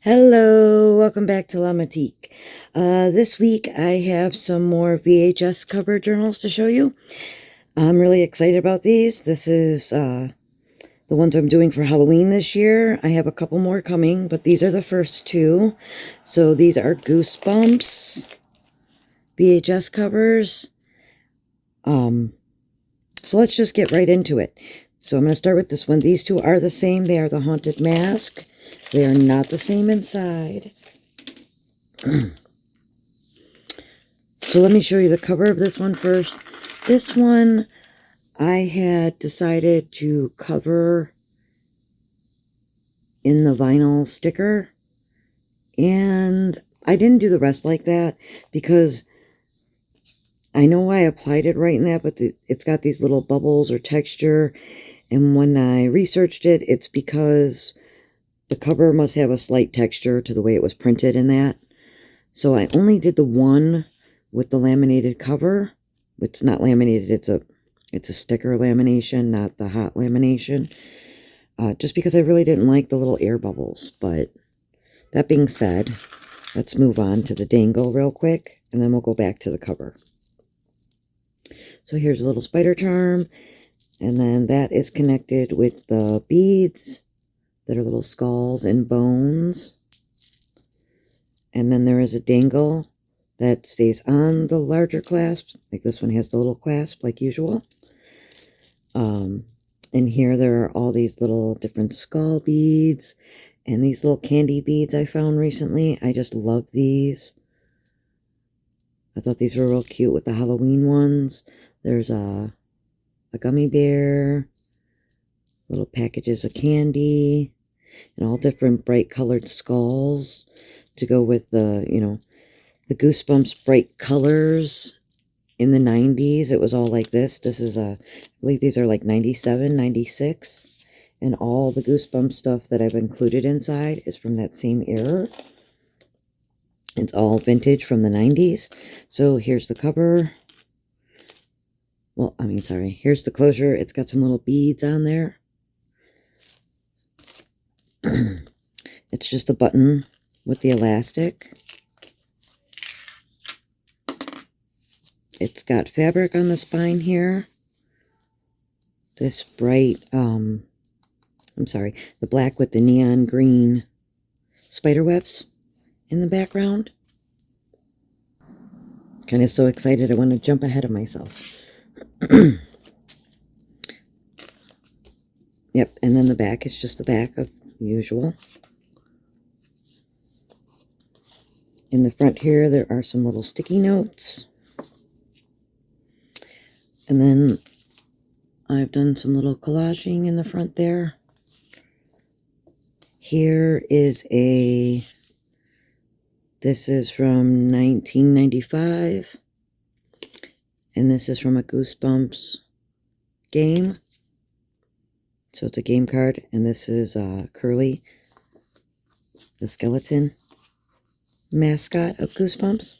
Hello, welcome back to Lamatique. This week I have some more VHS cover journals to show you. I'm really excited about these. This is the ones I'm doing for Halloween this year. I have a couple more coming, but these are the first two. So these are Goosebumps VHS covers. So let's just get right into it. So I'm going to start with this one. These two are the same. They are the Haunted Mask. They are not the same inside. So let me show you the cover of this one first. This one I had decided to cover in the vinyl sticker. And I didn't do the rest like that because I know I applied it right in that, but it's got these little bubbles or texture. And when I researched it, it's because the cover must have a slight texture to the way it was printed in that. So I only did the one with the laminated cover. It's not laminated, it's a sticker lamination, not the hot lamination. Just because I really didn't like the little air bubbles. But that being said, let's move on to the dangle real quick, and then we'll go back to the cover. So here's a little spider charm, and then that is connected with the beads that are little skulls and bones. And then there is a dangle that stays on the larger clasp. Like this one has the little clasp like usual. And here there are all these little different skull beads and these little candy beads I found recently. I just love these. I thought these were real cute with the Halloween ones. There's a gummy bear, little packages of candy, and all different bright colored skulls to go with the, the Goosebumps bright colors. In the 90s, it was all like this. This is I believe these are like 97, 96. And all the Goosebumps stuff that I've included inside is from that same era. It's all vintage from the 90s. So here's the cover. Well, here's the closure. It's got some little beads on there. It's just a button with the elastic. It's got fabric on the spine here. This bright, the black with the neon green spider webs in the background. Kind of so excited I want to jump ahead of myself. Yep, and then the back is just the back of usual. In the front here, there are some little sticky notes. And then I've done some little collaging in the front there. Here is this is from 1995. And this is from a Goosebumps game. So it's a game card. And this is Curly, the skeleton mascot of Goosebumps.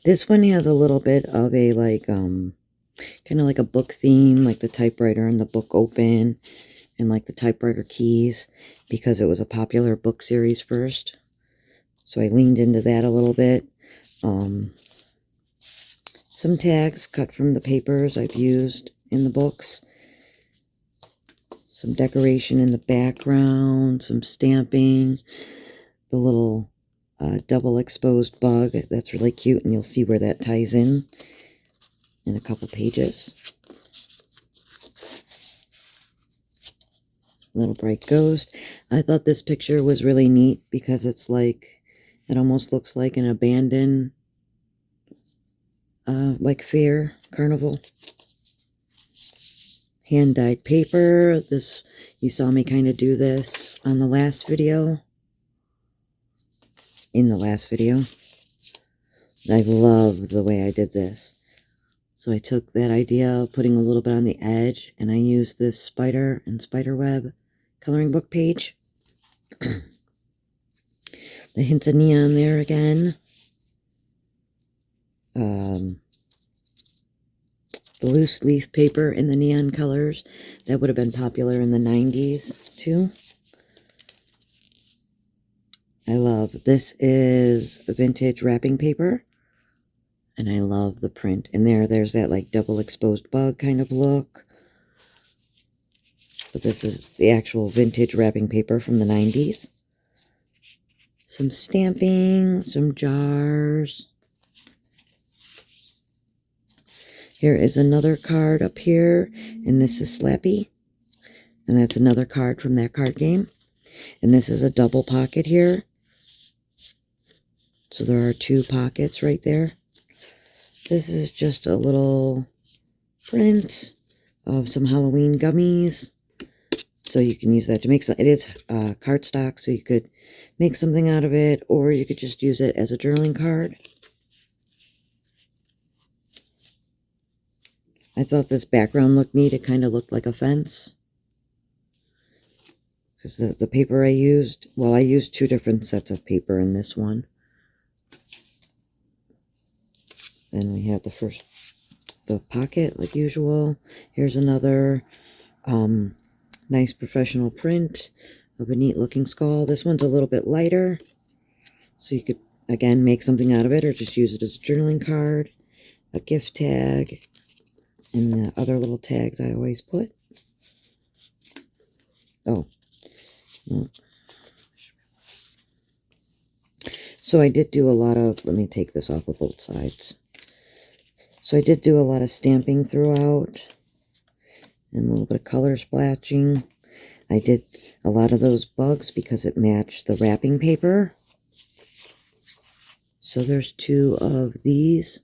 This one has a little bit of a kind of like a book theme, like the typewriter and the book open, and like the typewriter keys, because it was a popular book series first. So I leaned into that a little bit. Some tags cut from the papers I've used in the books. Some decoration in the background, some stamping, the little double exposed bug. That's really cute, and you'll see where that ties in a couple pages. Little bright ghost. I thought this picture was really neat because it's like, it almost looks like an abandoned like fair, carnival. Hand-dyed paper. This, you saw me kind of do this on the last video. In the last video. I love the way I did this. So I took that idea of putting a little bit on the edge, and I used this spider and spiderweb coloring book page. The hints of neon there again. The loose leaf paper in the neon colors. That would have been popular in the 90s too. I love, this is vintage wrapping paper. And I love the print. And there's that like double exposed bug kind of look. But this is the actual vintage wrapping paper from the 90s. Some stamping, some jars. Here is another card up here, and this is Slappy. And that's another card from that card game. And this is a double pocket here. So there are 2 pockets right there. This is just a little print of some Halloween gummies. So you can use that to make some, it is cardstock, so you could make something out of it, or you could just use it as a journaling card. I thought this background looked neat. It kind of looked like a fence. Because the paper I used, well, I used 2 different sets of paper in this one. Then we have the pocket, like usual. Here's another nice professional print of a neat looking skull. This one's a little bit lighter, so you could, again, make something out of it or just use it as a journaling card, a gift tag, and the other little tags I always put. Oh. So I did do a lot of, let me take this off of both sides. So I did do a lot of stamping throughout, and a little bit of color splashing. I did a lot of those bugs because it matched the wrapping paper. So there's 2 of these.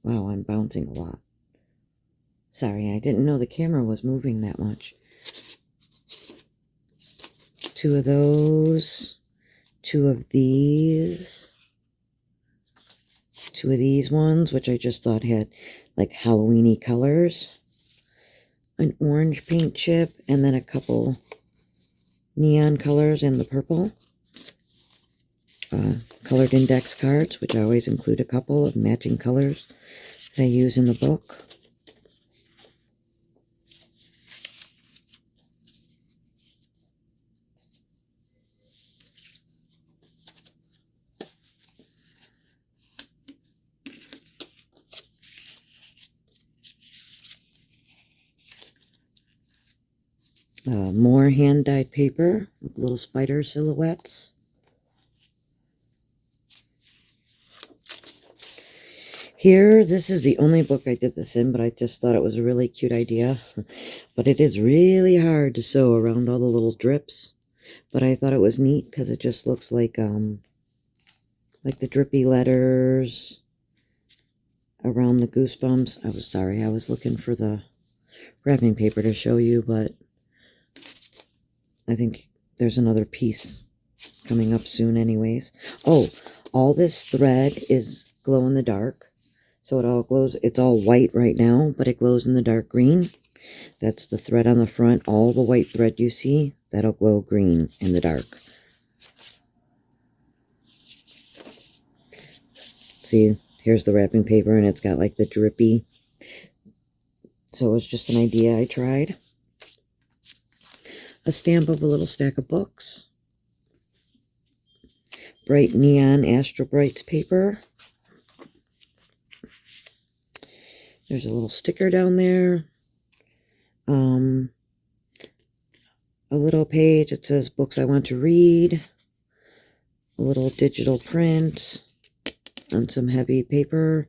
Wow, I'm bouncing a lot. Sorry, I didn't know the camera was moving that much. 2 of those. 2 of these. 2 of these ones, which I just thought had like Halloween-y colors. An orange paint chip, and then a couple neon colors and the purple. Colored index cards, which I always include a couple of matching colors that I use in the book. More hand-dyed paper with little spider silhouettes. Here, this is the only book I did this in, but I just thought it was a really cute idea. But it is really hard to sew around all the little drips. But I thought it was neat because it just looks like the drippy letters around the Goosebumps. I was looking for the wrapping paper to show you, but I think there's another piece coming up soon anyways. Oh, all this thread is glow in the dark. So it all glows, it's all white right now, but it glows in the dark green. That's the thread on the front. All the white thread you see, that'll glow green in the dark. See, here's the wrapping paper, and it's got like the drippy. So it was just an idea I tried. A stamp of a little stack of books. Bright neon Astro Brights paper. There's a little sticker down there. A little page, it says books I want to read. A little digital print on some heavy paper.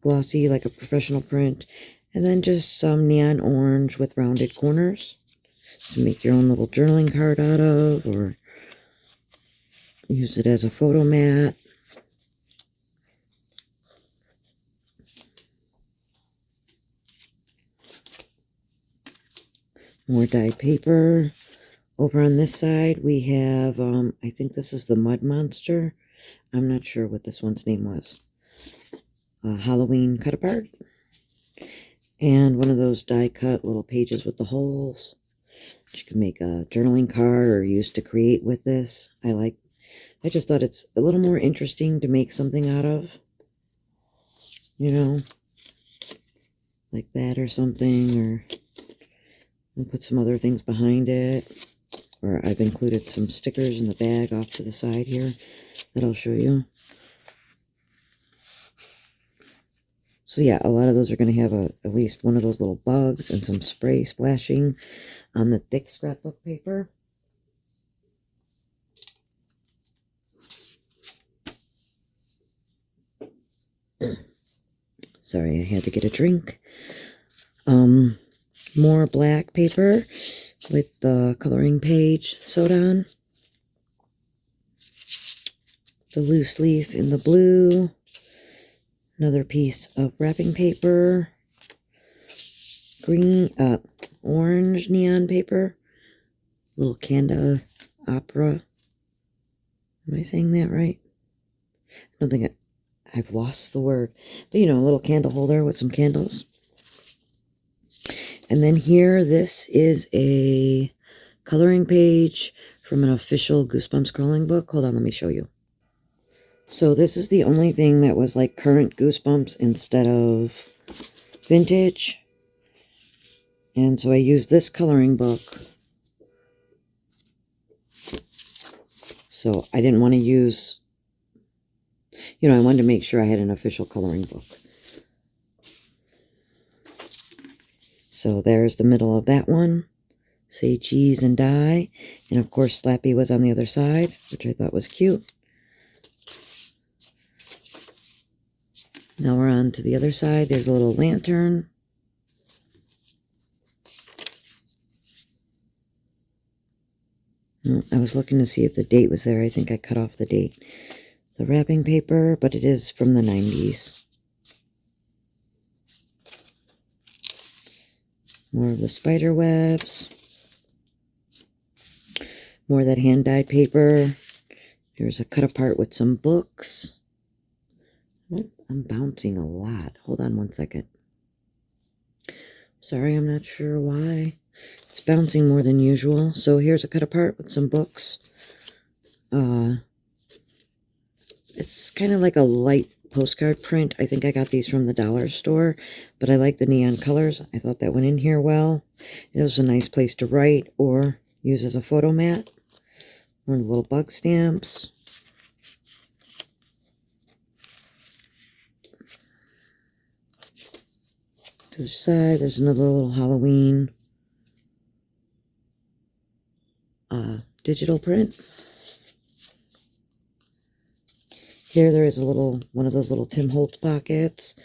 Glossy, like a professional print. And then just some neon orange with rounded corners to make your own little journaling card out of, or use it as a photo mat. More dyed paper. Over on this side, we have, I think this is the Mud Monster. I'm not sure what this one's name was. Halloween cut apart. And one of those die cut little pages with the holes. You can make a journaling card or use to create with this. I just thought it's a little more interesting to make something out of. You know, like that or something, or and put some other things behind it. or I've included some stickers in the bag off to the side here that I'll show you. So yeah, a lot of those are going to have at least one of those little bugs and some spray splashing on the thick scrapbook paper. Sorry, I had to get a drink. More black paper with the coloring page sewed on. The loose leaf in the blue. Another piece of wrapping paper. Green, orange neon paper. Little Canda Opera. Am I saying that right? I don't think I've lost the word. But you know, a little candle holder with some candles. And then here, this is a coloring page from an official Goosebumps crawling book. Hold on, let me show you. So this is the only thing that was like current Goosebumps instead of vintage. And so I used this coloring book. So I didn't want to use, you know, I wanted to make sure I had an official coloring book. So there's the middle of that one. Say cheese and die. And of course Slappy was on the other side, which I thought was cute. Now we're on to the other side. There's a little lantern. I was looking to see if the date was there. I think I cut off the date. The wrapping paper, but it is from the 90s. More of the spider webs. More of that hand-dyed paper. Here's a cut apart with some books. I'm bouncing a lot. Hold on one second. Sorry, I'm not sure why. It's bouncing more than usual. So here's a cut apart with some books. It's kind of like a light postcard print. I think I got these from the dollar store, but I like the neon colors. I thought that went in here well. It was a nice place to write or use as a photo mat. More little bug stamps. To the side, there's another little Halloween digital print. Here there is a little, one of those little Tim Holtz pockets.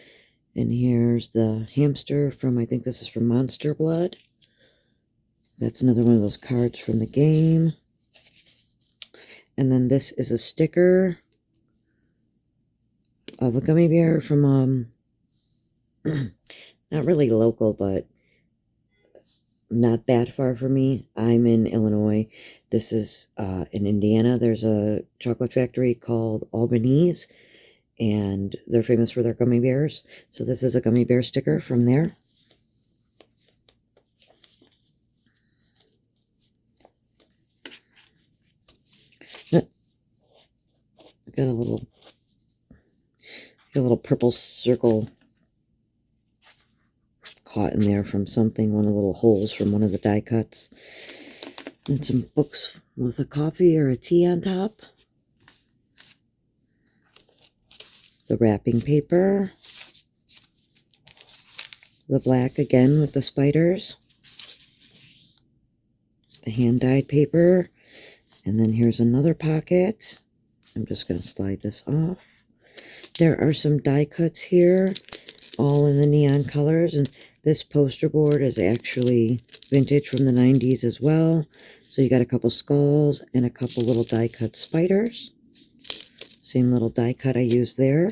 And here's the hamster from, I think this is from Monster Blood. That's another one of those cards from the game. And then this is a sticker of a gummy bear from, not really local, but not that far from me. I'm in Illinois. This is in Indiana. There's a chocolate factory called Albanese, and they're famous for their gummy bears. So this is a gummy bear sticker from there. I got a little purple circle caught in there from something, one of the little holes from one of the die cuts. And some books with a coffee or a tea on top. The wrapping paper. The black again with the spiders. The hand-dyed paper. And then here's another pocket. I'm just going to slide this off. There are some die cuts here, all in the neon colors. And this poster board is actually vintage from the 90s as well. So you got a couple skulls and a couple little die cut spiders. Same little die cut I used there.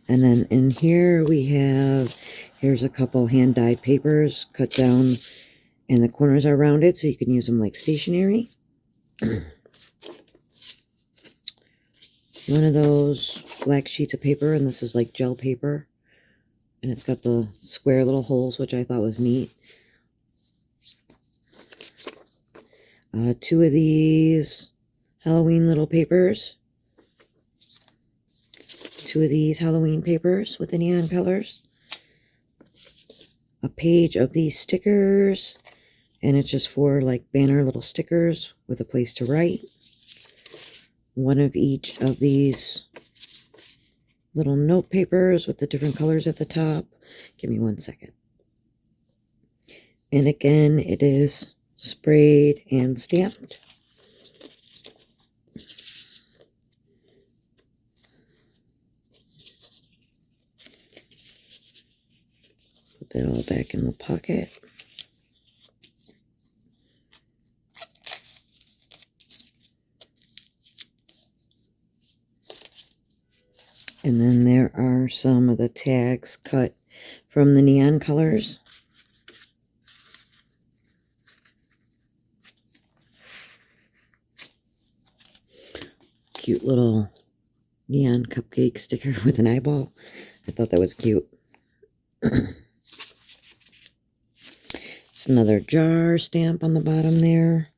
And then in here we have, here's a couple hand-dyed papers cut down and the corners are rounded so you can use them like stationery. One of those black sheets of paper, and this is like gel paper. And it's got the square little holes, which I thought was neat. Two of these Halloween little papers. Two of these Halloween papers with the neon colors. A page of these stickers. And it's just 4 like banner little stickers with a place to write. One of each of these little note papers with the different colors at the top. Give me 1 second. And again, it is sprayed and stamped. Put that all back in the pocket. And then there are some of the tags cut from the neon colors. Cute little neon cupcake sticker with an eyeball. I thought that was cute. It's another jar stamp on the bottom there.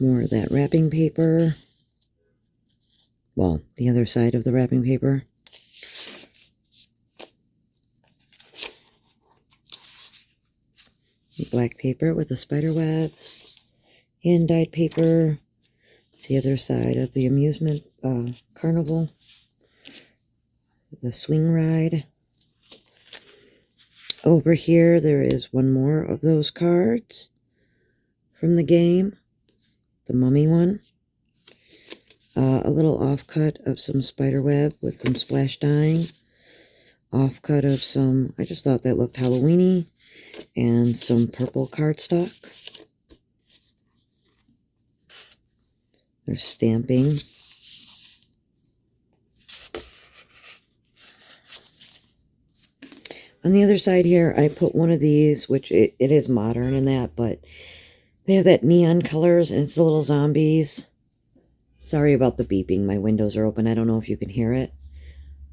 More of that wrapping paper. Well, the other side of the wrapping paper. Black paper with the spider webs. Hand-dyed paper. The other side of the amusement carnival. The swing ride. Over here, there is one more of those cards from the game. The mummy one. A little offcut of some spider web with some splash dyeing. Offcut of some, I just thought that looked Halloween-y. And some purple cardstock. There's stamping. On the other side here, I put one of these, which it is modern and that, but they have that neon colors, and it's the little zombies. Sorry about the beeping. My windows are open. I don't know if you can hear it,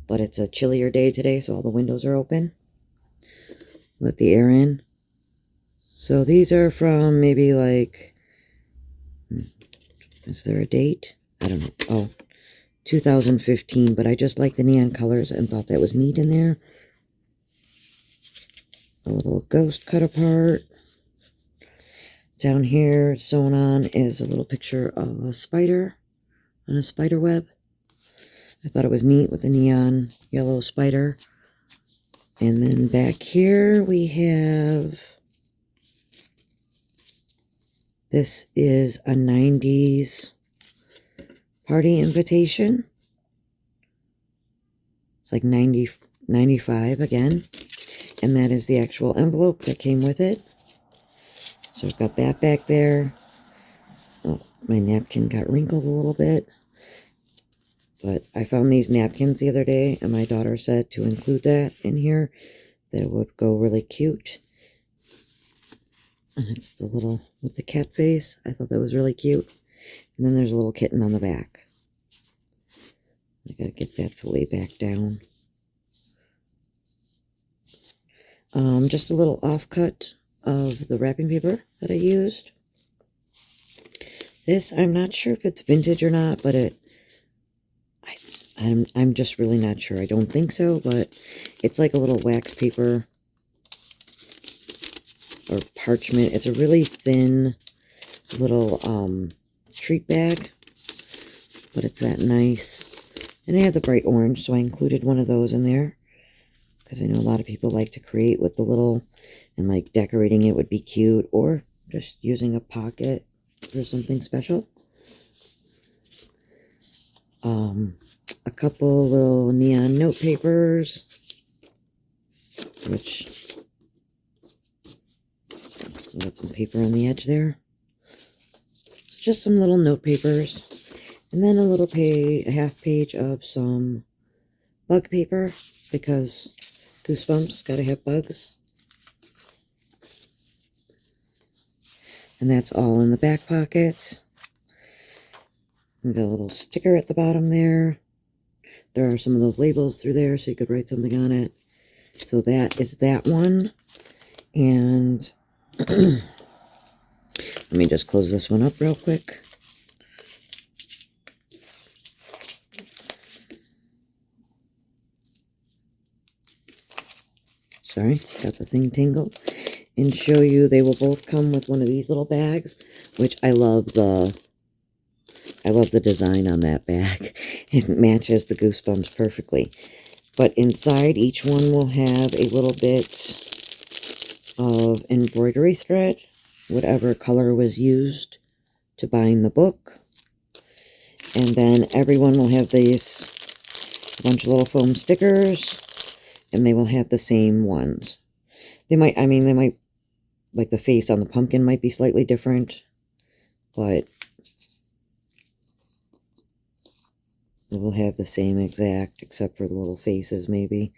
but it's a chillier day today, so all the windows are open. Let the air in. So these are from maybe like, is there a date? I don't know. Oh, 2015, but I just like the neon colors and thought that was neat in there. A little ghost cut apart. Down here, sewn on, is a little picture of a spider on a spider web. I thought it was neat with the neon yellow spider. And then back here we have, this is a 90s party invitation. It's like 95 again. And that is the actual envelope that came with it. So I've got that back there. Oh, my napkin got wrinkled a little bit. But I found these napkins the other day, and my daughter said to include that in here. That would go really cute. And it's the little, with the cat face. I thought that was really cute. And then there's a little kitten on the back. I gotta get that to lay back down. Just a little offcut of the wrapping paper that I used. This, I'm not sure if it's vintage or not, but I'm just really not sure. I don't think so, but it's like a little wax paper or parchment. It's a really thin little treat bag, but it's that nice. And I had the bright orange, so I included one of those in there because I know a lot of people like to create with the little, and like decorating it would be cute, or just using a pocket for something special. A couple little neon note papers, which got some paper on the edge there. So just some little note papers, and then a little page, a half page of some bug paper, because Goosebumps gotta have bugs. And that's all in the back pockets. And got a little sticker at the bottom there. There are some of those labels through there, so you could write something on it. So that is that one. And let me just close this one up real quick. Sorry, got the thing tangled. and show you. They will both come with one of these little bags, which I love the design on that bag. It matches the Goosebumps perfectly. But inside, each one will have a little bit of embroidery thread, whatever color was used to bind the book. And then everyone will have these bunch of little foam stickers, and they will have the same ones. They might, like the face on the pumpkin might be slightly different, but they will have the same exact, except for the little faces maybe.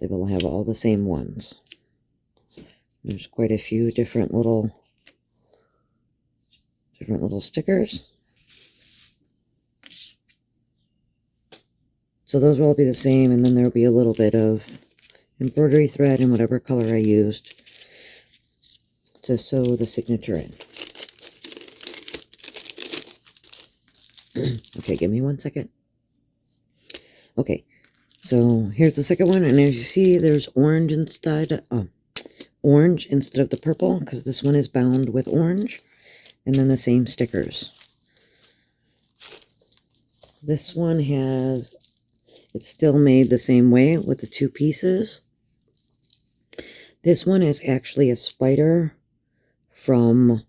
They will have all the same ones. There's quite a few different little stickers. So those will all be the same, and then there will be a little bit of embroidery thread in whatever color I used to sew the signature in. Okay, give me 1 second. Okay, so here's the second one, and as you see, there's orange instead of the purple, because this one is bound with orange, and then the same stickers. This one it's still made the same way with the two pieces. This one is actually a spider from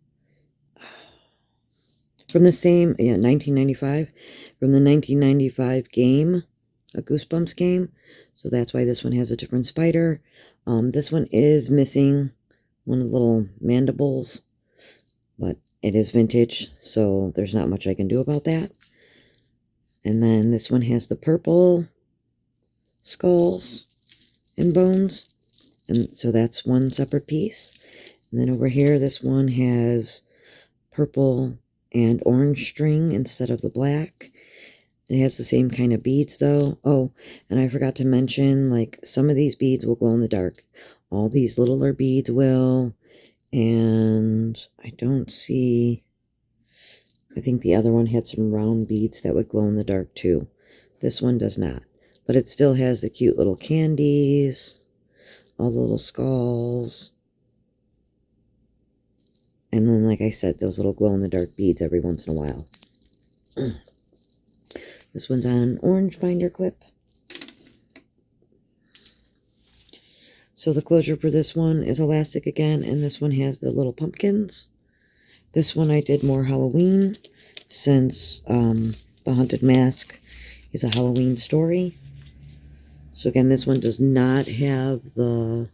the same, 1995, from the 1995 game, a Goosebumps game. So that's why this one has a different spider. This one is missing one of the little mandibles, but it is vintage, so there's not much I can do about that. And then this one has the purple skulls and bones, and so that's one separate piece. And then over here, this one has purple and orange string instead of the black. It has the same kind of beads though. Oh, and I forgot to mention, like, some of these beads will glow in the dark. All these littler beads will, and I don't see, I think the other one had some round beads that would glow in the dark too. This one does not, but it still has the cute little candies, all the little skulls, and then, like I said, those little glow-in-the-dark beads every once in a while. This one's on an orange binder clip. So the closure for this one is elastic again, and this one has the little pumpkins. This one I did more Halloween, since the Haunted Mask is a Halloween story. So again, this one does not have the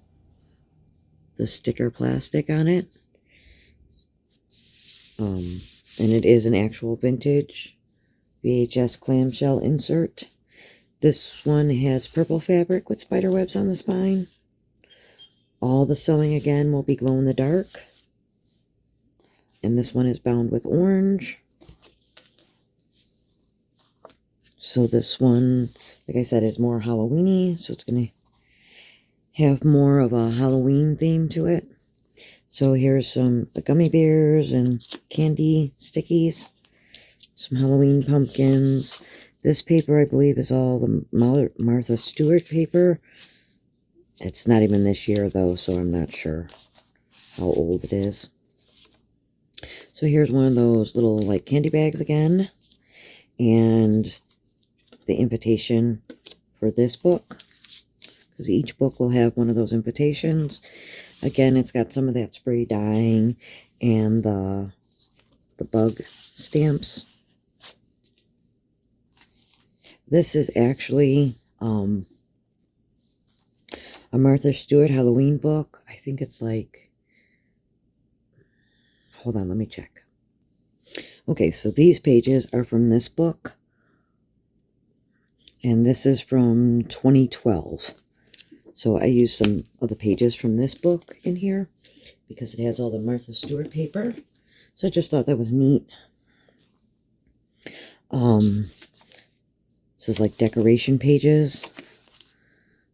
sticker plastic on it. And it is an actual vintage VHS clamshell insert. This one has purple fabric with spider webs on the spine. All the sewing again will be glow in the dark. And this one is bound with orange. So this one, like I said, is more Halloween-y, so it's going to have more of a Halloween theme to it. So here's the gummy bears and candy stickies, some Halloween pumpkins. This paper, I believe, is all the Martha Stewart paper. It's not even this year, though, so I'm not sure how old it is. So here's one of those little, like, candy bags again, and the invitation for this book, because each book will have one of those invitations. Again, it's got some of that spray dyeing and the bug stamps. This is actually a Martha Stewart Halloween book. I think it's like, hold on, let me check. Okay, so these pages are from this book, and this is from 2012. So I used some of the pages from this book in here because it has all the Martha Stewart paper. So I just thought that was neat. This is like decoration pages.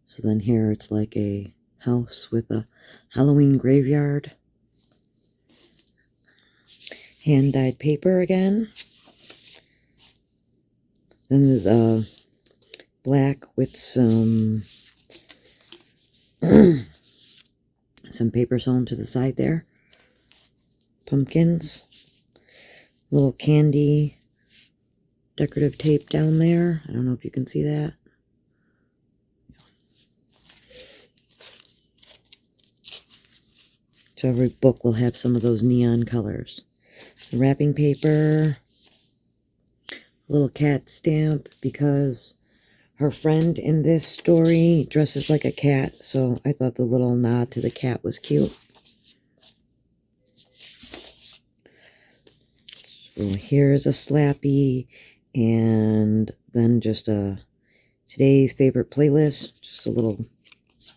So then here it's like a house with a Halloween graveyard. Hand-dyed paper again. Then the black with some Some paper sewn to the side there. Pumpkins. Little candy decorative tape down there. I don't know if you can see that. So every book will have some of those neon colors. The wrapping paper. A little cat stamp because her friend in this story dresses like a cat. So I thought the little nod to the cat was cute. So here's a Slappy, and then just a today's favorite playlist, just a little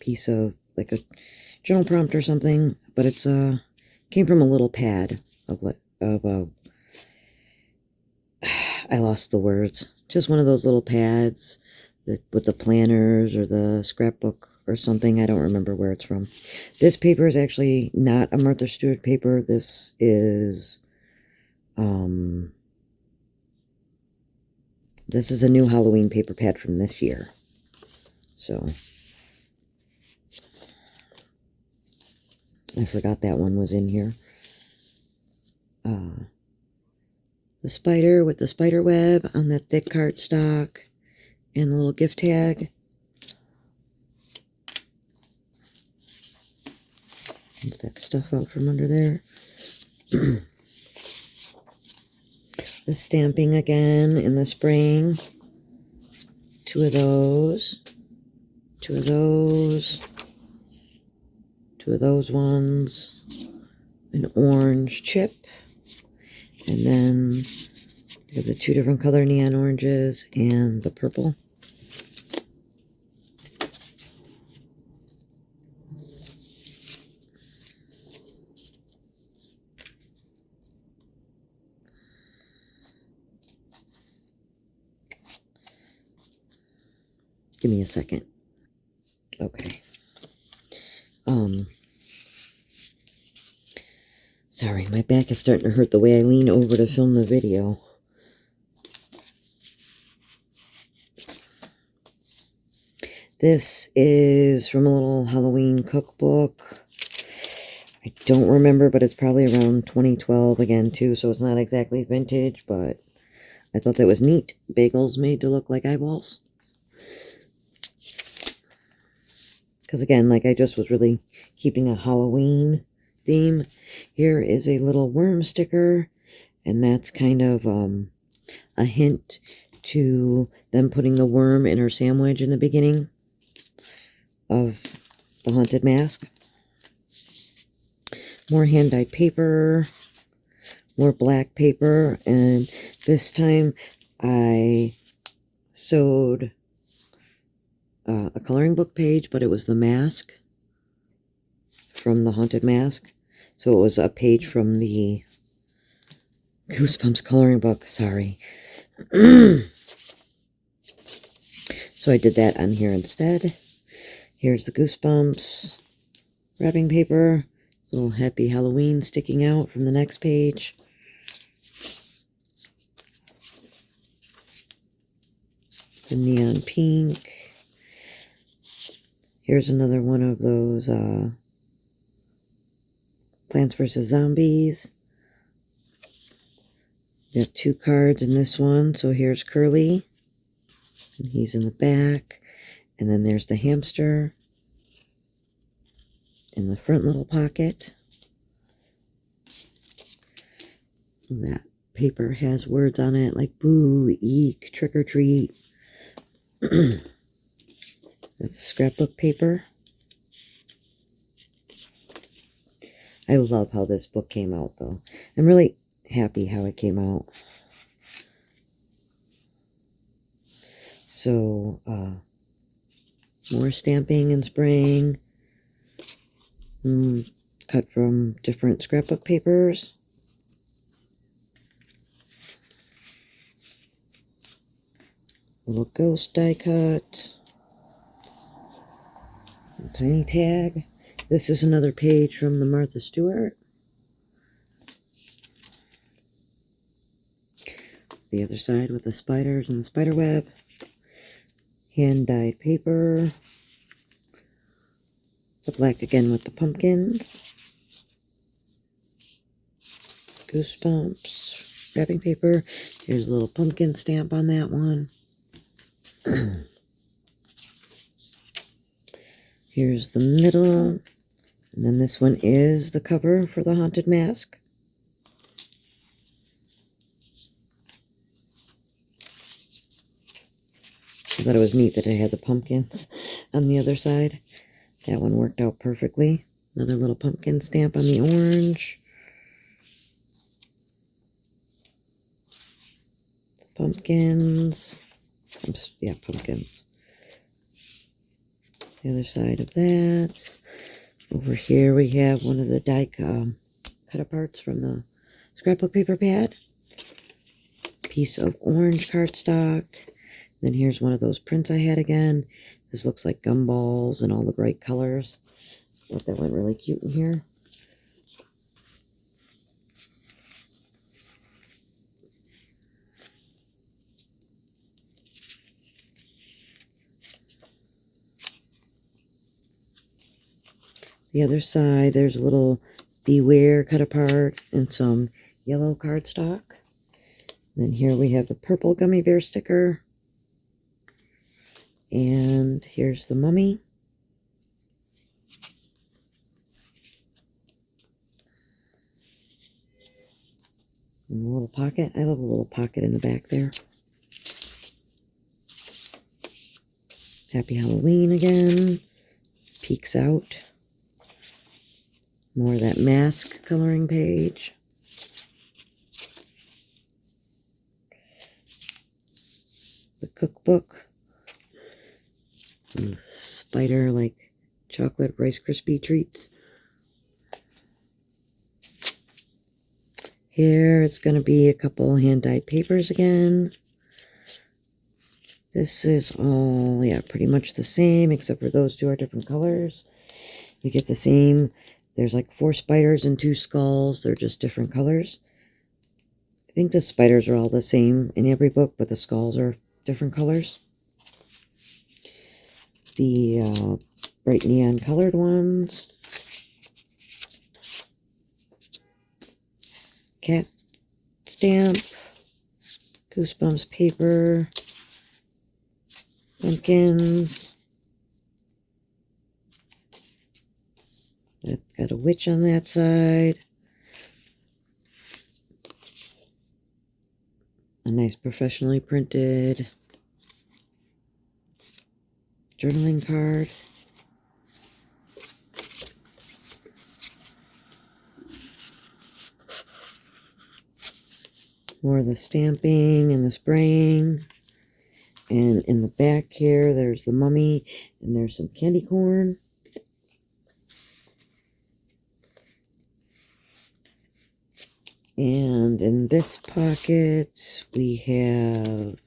piece of like a journal prompt or something, but it's came from a little pad of I lost the words. Just one of those little pads that, with the planners or the scrapbook or something. I don't remember where it's from. This paper is actually not a Martha Stewart paper. This is this is a new Halloween paper pad from this year. So I forgot that one was in here. The spider with the spider web on that thick cardstock and a little gift tag. Get that stuff out from under there. The stamping again in the spring. Two of those. Two of those. Two of those ones. An orange chip. And then we have the two different color neon oranges and the purple. Give me a second. Okay. Sorry, my back is starting to hurt the way I lean over to film the video. This is from a little Halloween cookbook. I don't remember, but it's probably around 2012 again, too, so it's not exactly vintage, but I thought that was neat. Bagels made to look like eyeballs. Because again, like I just was really keeping a Halloween theme. Here is a little worm sticker, and that's kind of a hint to them putting the worm in her sandwich in the beginning of the haunted mask. More hand-dyed paper, more black paper, and this time I sewed a coloring book page, but it was the mask from the haunted mask. So it was a page from the Goosebumps coloring book, sorry. So I did that on here instead. Here's the Goosebumps wrapping paper. Little happy Halloween sticking out from the next page. The neon pink. Here's another one of those Plants vs. Zombies. We have two cards in this one. So here's Curly. And he's in the back. And then there's the hamster in the front little pocket. And that paper has words on it like boo, eek, trick or treat. That's scrapbook paper. I love how this book came out, though. I'm really happy how it came out. So, more stamping and spraying. Cut from different scrapbook papers. Little ghost die cut. A tiny tag. This is another page from the Martha Stewart. The other side with the spiders and the spider web. Hand-dyed paper. The black again with the pumpkins. Goosebumps. Wrapping paper. Here's a little pumpkin stamp on that one. Here's the middle. And then this one is the cover for the Haunted Mask. I thought it was neat that I had the pumpkins on the other side. That one worked out perfectly. Another little pumpkin stamp on the orange. Pumpkins. Yeah, pumpkins. The other side of that. Over here we have one of the die cut-aparts from the scrapbook paper pad. Piece of orange cardstock. Then here's one of those prints I had again. This looks like gumballs and all the bright colors. I thought that went really cute in here. The other side, there's a little Beware cut apart and some yellow cardstock. Then here we have the purple gummy bear sticker. And here's the mummy. And a little pocket. I love a little pocket in the back there. Happy Halloween again. Peeks out. More of that mask coloring page. The cookbook. And spider like chocolate Rice Krispie treats. Here it's going to be a couple hand-dyed papers again. This is all, yeah, pretty much the same, except for those two are different colors. You get the same, there's like 4 spiders and 2 skulls. They're just different colors. I think the spiders are all the same in every book, but the skulls are different colors. The bright neon colored ones. Cat stamp. Goosebumps paper. Pumpkins. That's got a witch on that side. A nice professionally printed journaling card. More of the stamping and the spraying. And in the back here, there's the mummy, and there's some candy corn. And in this pocket, we have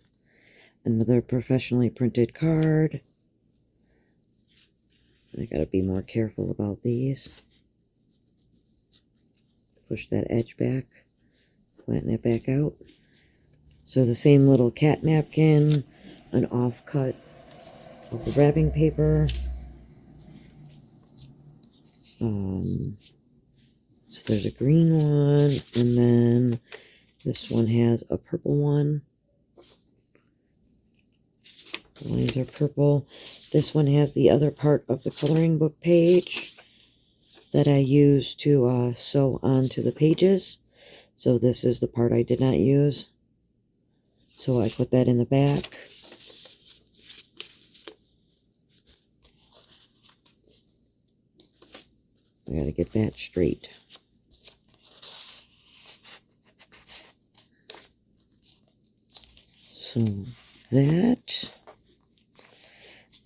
another professionally printed card. I gotta be more careful about these. Push that edge back, flatten it back out. So the same little cat napkin, an offcut of the wrapping paper. So there's a green one, and then this one has a purple one. The lines are purple. This one has the other part of the coloring book page that I use to sew onto the pages. So this is the part I did not use. So I put that in the back. I gotta get that straight. So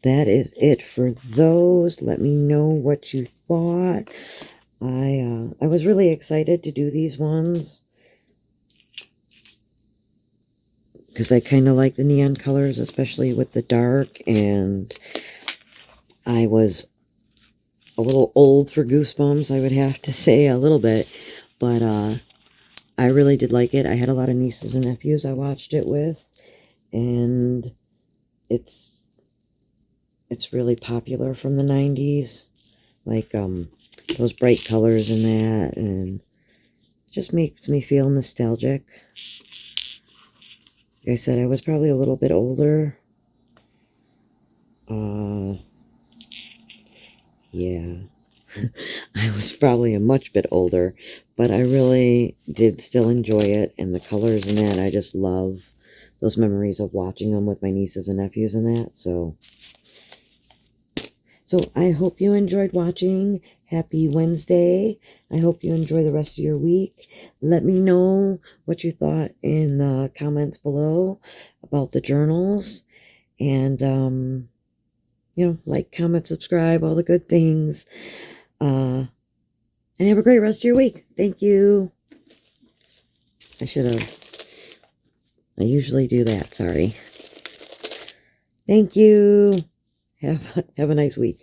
that is it for those. Let me know what you thought. I was really excited to do these ones because I kind of like the neon colors, especially with the dark, and I was a little old for Goosebumps, I would have to say, a little bit, but I really did like it. I had a lot of nieces and nephews I watched it with, and it's really popular from the 90s. like those bright colors in that, and it just makes me feel nostalgic. Like I said, I was probably a little bit older. Yeah. I was probably a much bit older, but I really did still enjoy it, and the colors in that, I just love those memories of watching them with my nieces and nephews and that, so I hope you enjoyed watching. Happy Wednesday. I hope you enjoy the rest of your week. Let me know what you thought in the comments below about the journals, and, you know, like, comment, subscribe, all the good things. And have a great rest of your week. Thank you. I should have. I usually do that. Sorry. Thank you. Have a nice week.